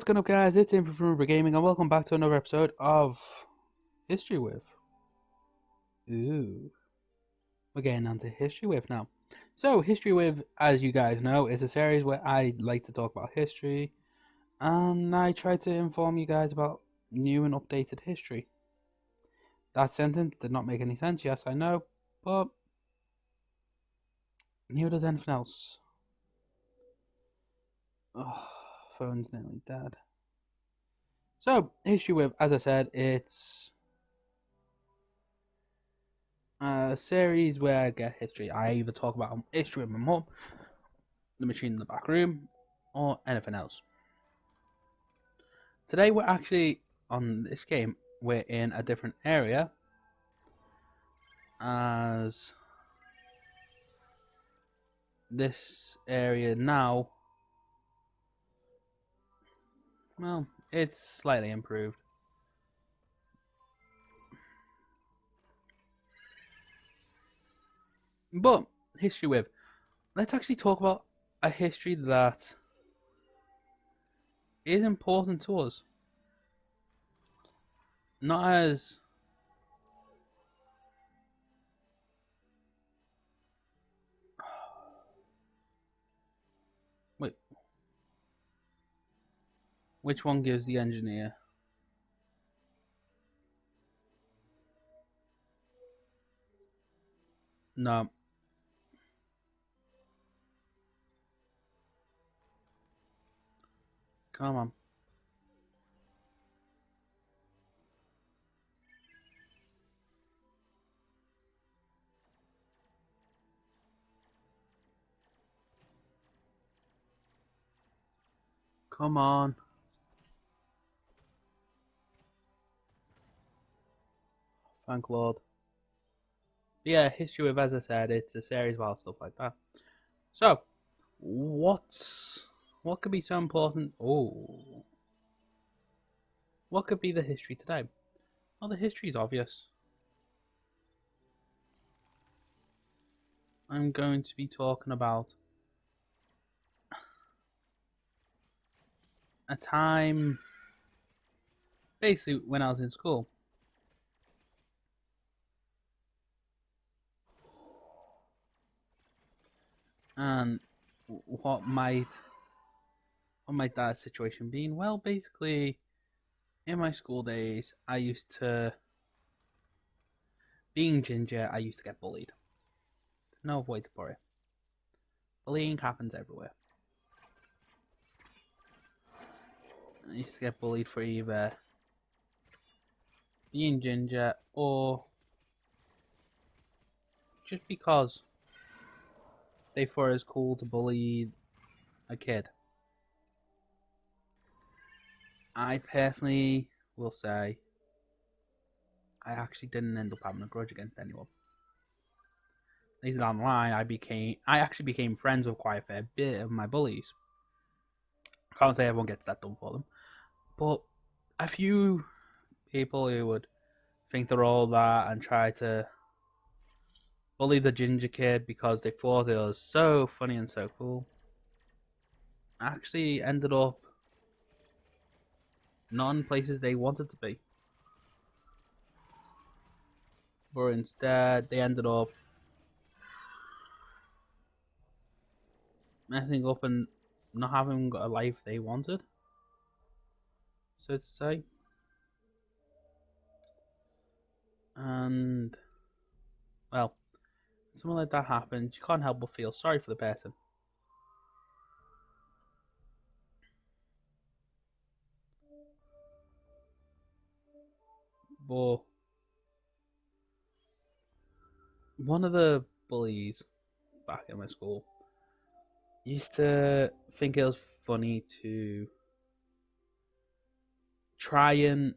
What's going on, guys? It's Impre from Impre Gaming, and welcome back to another episode of History With. Ooh, we're getting on to History With now. So, History With, as you guys know, is a series where I like to talk about history, and I try to inform you guys about new and updated history. That sentence did not make any sense, yes, I know, but neither does anything else. Oh, phone's nearly dead. So, History With, as I said, it's a series where I get history. I either talk about history with my mum, the machine in the back room, or anything else. Today we're actually, on this game, we're in a different area, as this area now, well, it's slightly improved. But, History With, let's actually talk about a history that is important to us. Not as wait, which one gives the engineer? No. Come on. Come on. Thank Lord. Yeah, History With, as I said, it's a series about stuff like that. So, what could be so important? Oh, what could be the history today? Well, the history is obvious. I'm going to be talking about a time, basically, when I was in school. And what might that situation be? Well, basically, in my school days, being ginger, I used to get bullied. There's no way to put it. Bullying happens everywhere. I used to get bullied for either being ginger or just because they thought it was cool to bully a kid. I personally will say I actually didn't end up having a grudge against anyone. Later down the line, I actually became friends with quite a fair bit of my bullies. I can't say everyone gets that done for them, but a few people who would think they're all that and try to bully the ginger kid because they thought it was so funny and so cool actually ended up not in places they wanted to be. But instead, they ended up messing up and not having a life they wanted, so to say. And, well, something like that happens, you can't help but feel sorry for the person. But one of the bullies back in my school used to think it was funny to try and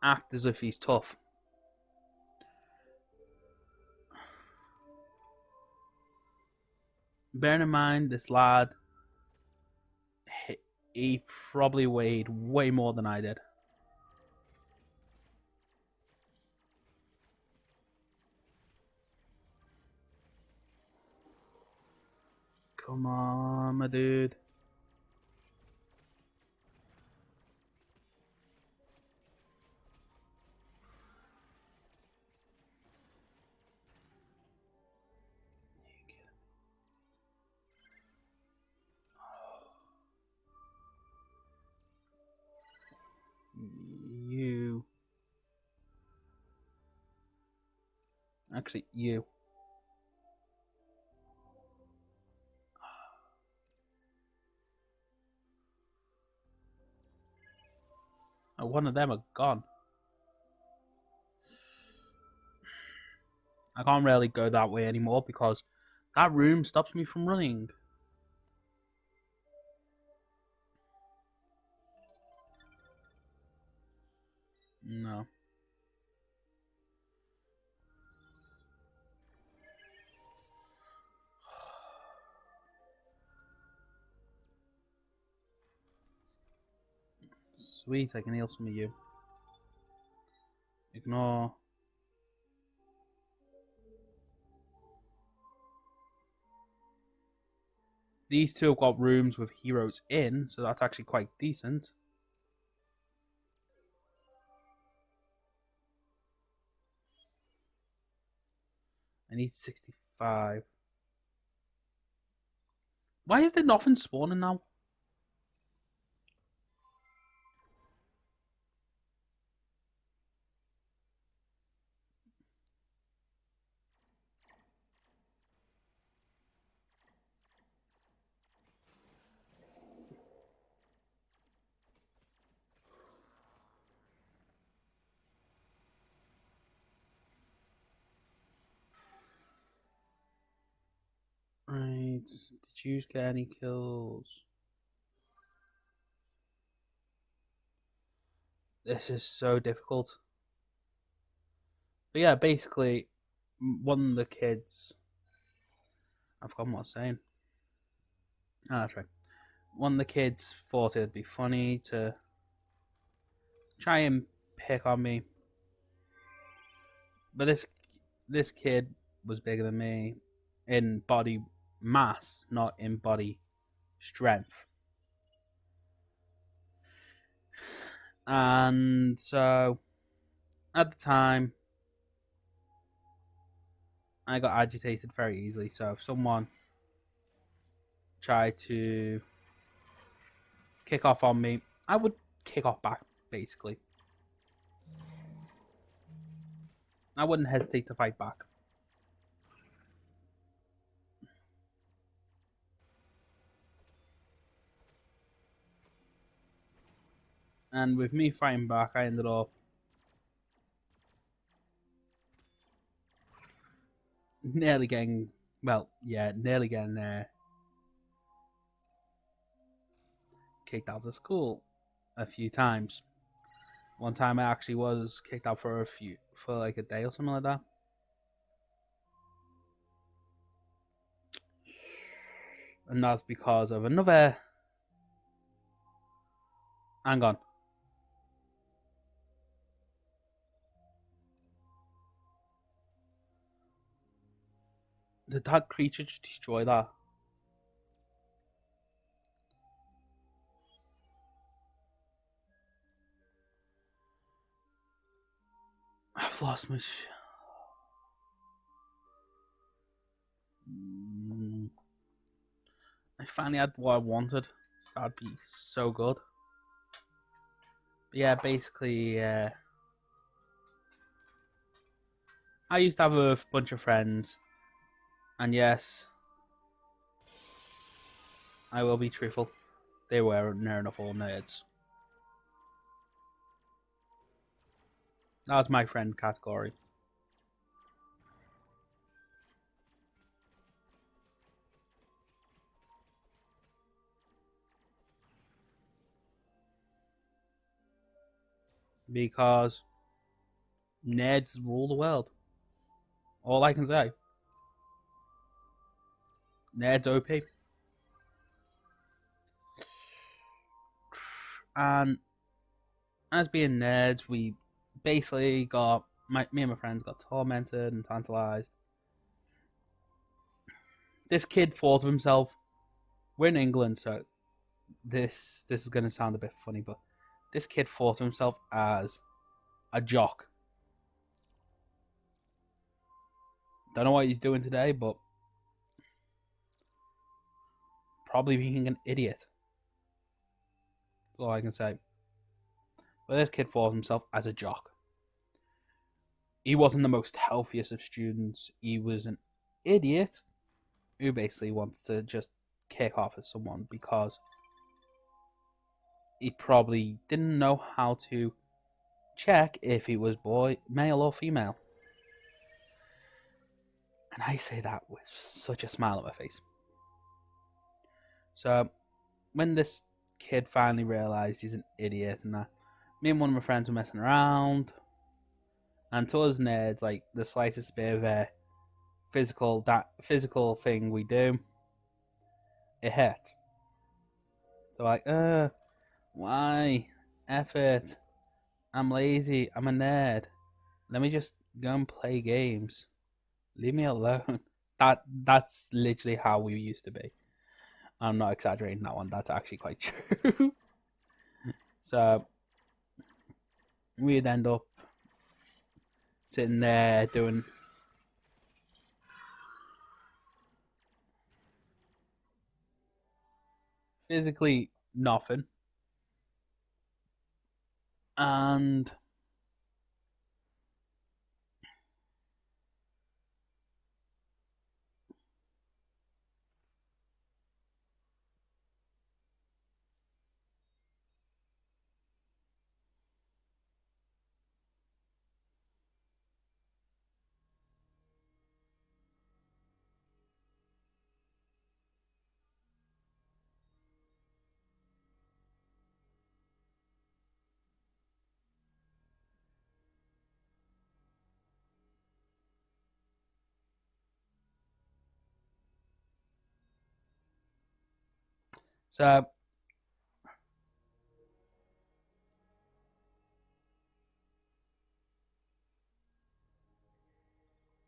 act as if he's tough. Bearing in mind, this lad, he probably weighed way more than I did. Come on, my dude. Actually, you. Oh, one of them are gone. I can't really go that way anymore because that room stops me from running. No. Sweet, I can heal some of you. Ignore. These two have got rooms with heroes in, so that's actually quite decent. I need 65. Why is there nothing spawning now? Right, did you get any kills? This is so difficult. But yeah, basically, one of the kids. I've forgotten what I was saying. Ah, that's right. One of the kids thought it'd be funny to try and pick on me. But this kid was bigger than me in body mass, not in body strength. And so at the time I got agitated very easily. So if someone tried to kick off on me, I would kick off back, basically. I wouldn't hesitate to fight back. And with me fighting back, I ended up nearly getting, nearly getting kicked out of school a few times. One time I actually was kicked out for like a day or something like that. And that's because of another. Hang on. Did that creature just destroy that? I've lost my. I finally had what I wanted. So that'd be so good. But yeah, basically, I used to have a bunch of friends, and yes, I will be truthful. They were near enough all nerds. That's my friend category. Because nerds rule the world. All I can say. Nerds OP. And as being nerds, we basically got me and my friends got tormented and tantalized. This kid thought of himself. We're in England, so this is going to sound a bit funny, but this kid thought of himself as a jock. Don't know what he's doing today, but probably being an idiot. That's all I can say. But this kid thought of himself as a jock. he wasn't the most healthiest of students. He was an idiot who basically wants to just kick off at someone because he probably didn't know how to check if he was male or female. And I say that with such a smile on my face. So when this kid finally realised he's an idiot and that, me and one of my friends were messing around, and to us nerds, like the slightest bit of a physical thing we do, it hurt. So like, why? Effort. I'm lazy. I'm a nerd. Let me just go and play games. Leave me alone. That's literally how we used to be. I'm not exaggerating that one. That's actually quite true. So we'd end up sitting there doing physically nothing. And so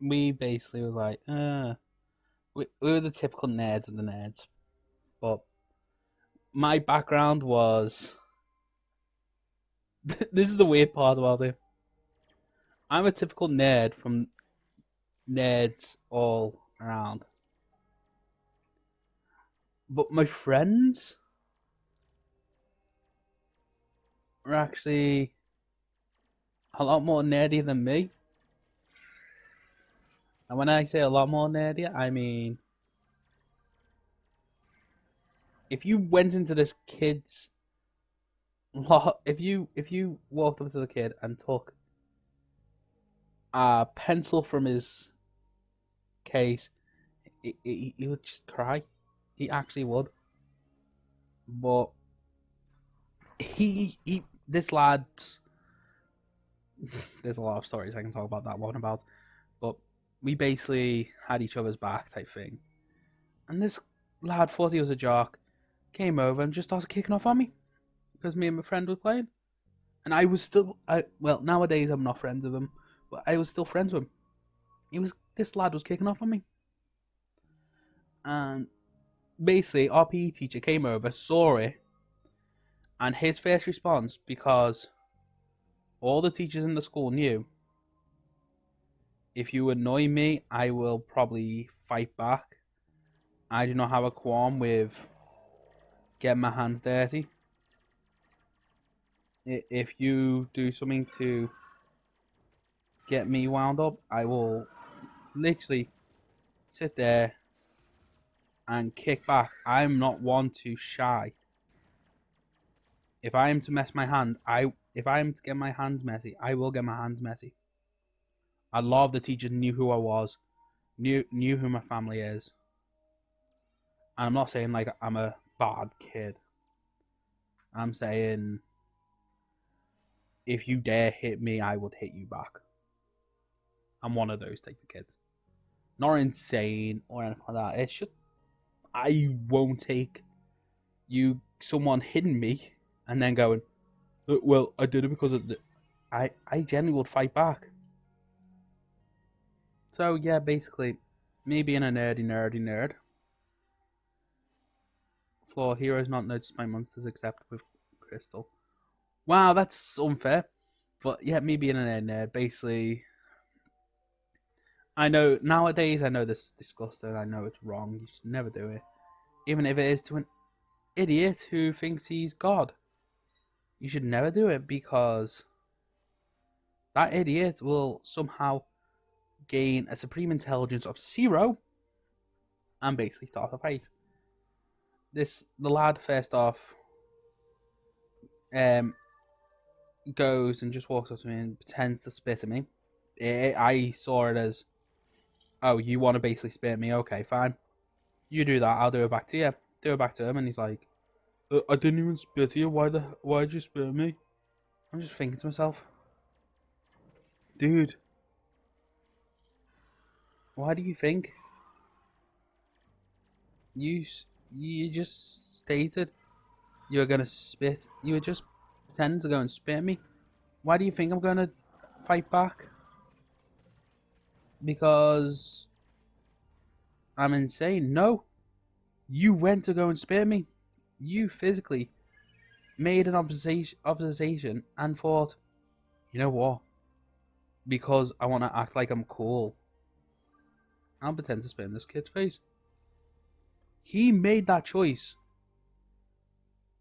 we basically were like, we were the typical nerds of the nerds. But my background was this is the weird part about it. I'm a typical nerd from nerds all around. But my friends were actually a lot more nerdy than me. And when I say a lot more nerdy, I mean if you went into this kid's if you walked up to the kid and took a pencil from his case, he would just cry. He actually would. But this lad, there's a lot of stories I can talk about that one about, but we basically had each other's back type thing. And this lad thought he was a jock, came over and just started kicking off on me because me and my friend were playing. And I was still, well, nowadays I'm not friends with him, but I was still friends with him. This lad was kicking off on me. And basically, our PE teacher came over, saw it, and his first response, because all the teachers in the school knew, if you annoy me, I will probably fight back. I do not have a qualm with getting my hands dirty. If you do something to get me wound up, I will literally sit there and kick back. I'm not one to shy. If I am to mess my hand, if I am to get my hands messy, I will get my hands messy. A lot of the teachers knew who I was, knew who my family is. And I'm not saying like I'm a bad kid. I'm saying if you dare hit me, I would hit you back. I'm one of those type of kids. Not insane or anything like that. It's just I won't take someone hitting me and then going, well, I did it because of I genuinely would fight back. So yeah, basically, me being a nerd. Floor heroes not noticed by monsters except with crystal. Wow, that's unfair. But yeah, me being a nerd, basically. I know nowadays. I know this is disgusting. I know it's wrong. You just never do it, even if it is to an idiot who thinks he's God. You should never do it because that idiot will somehow gain a supreme intelligence of 0 and basically start a fight. The lad first off goes and just walks up to me and pretends to spit at me. I saw it as, oh, you want to basically spit at me? Okay, fine. You do that, I'll do it back to you. Do it back to him, and he's like, I didn't even spit at you. Why'd you spit at me? I'm just thinking to myself, dude, why do you think? You just stated you were gonna spit. You were just pretending to go and spit at me. Why do you think I'm gonna fight back? Because I'm insane? No. You went to go and spit at me. You physically made an observation and thought, you know what? Because I want to act like I'm cool, I'll pretend to spit in this kid's face. He made that choice.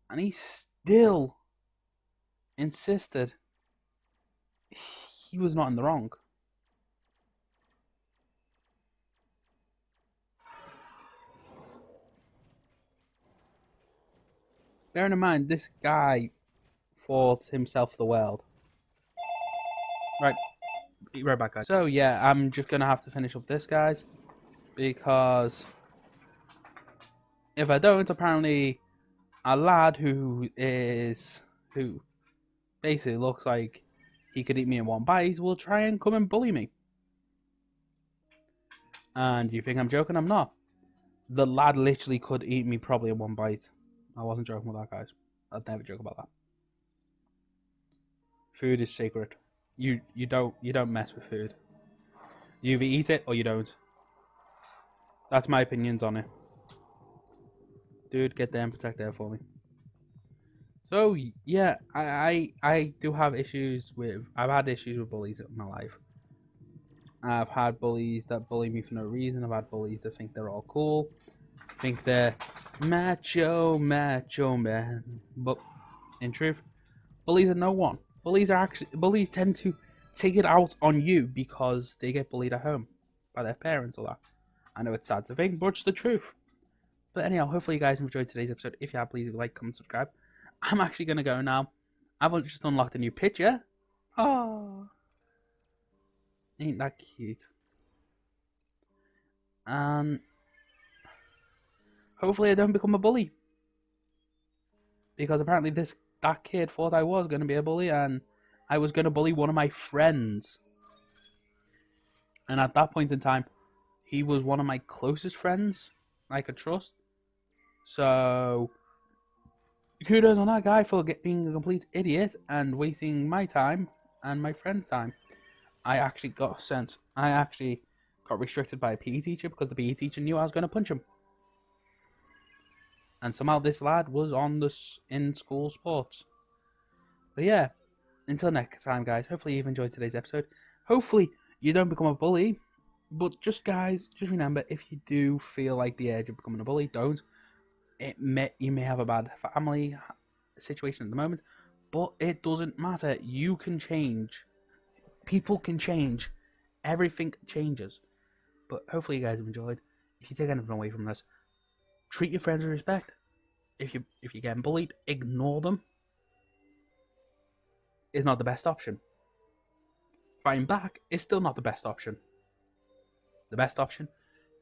And he still insisted he was not in the wrong. Bearing in mind, this guy fought himself for the world. Right. Be right back, guys. So, yeah, I'm just going to have to finish up this, guys. Because if I don't, apparently a lad who basically looks like he could eat me in one bite will try and come and bully me. And you think I'm joking? I'm not. The lad literally could eat me probably in one bite. I wasn't joking with that, guys. I'd never joke about that. Food is sacred. You don't mess with food. You either eat it or you don't. That's my opinions on it. Dude, get there and protect there for me. So yeah, I do have issues with. I've had issues with bullies in my life. I've had bullies that bully me for no reason. I've had bullies that think they're all cool, think they're macho man. But in truth, bullies are no one. Bullies tend to take it out on you because they get bullied at home by their parents or that. I know it's sad to think, but it's the truth. But anyhow, hopefully you guys enjoyed today's episode. If you have, please like, comment, subscribe. I'm actually gonna go now. I've just unlocked a new picture. Oh, ain't that cute? And hopefully I don't become a bully, because apparently that kid thought I was gonna be a bully, and I was gonna bully one of my friends. And at that point in time, he was one of my closest friends I could trust. So kudos on that guy for being a complete idiot and wasting my time and my friend's time. I actually got restricted by a PE teacher because the PE teacher knew I was going to punch him. And somehow this lad was on this in school sports. But yeah, until next time, guys, hopefully you've enjoyed today's episode. Hopefully you don't become a bully. But just guys, just remember, if you do feel like the edge of becoming a bully, don't. You may have a bad family situation at the moment, but it doesn't matter. You can change. People can change. Everything changes. But hopefully you guys have enjoyed. If you take anything away from this, treat your friends with respect. If you're getting bullied, ignore them. It's not the best option. Fighting back is still not the best option. The best option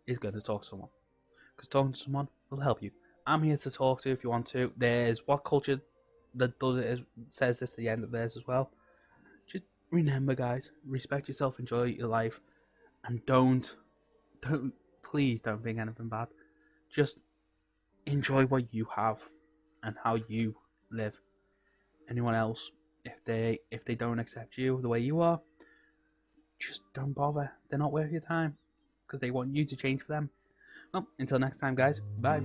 is going to talk to someone, because talking to someone will help you. I'm here to talk to if you want to. There's What Culture that does it says this at the end of theirs as well. Just remember, guys, respect yourself, enjoy your life, and please don't think anything bad. Just enjoy what you have and how you live. Anyone else, if they don't accept you the way you are, just don't bother. They're not worth your time, because they want you to change for them. Well, until next time, guys. Bye.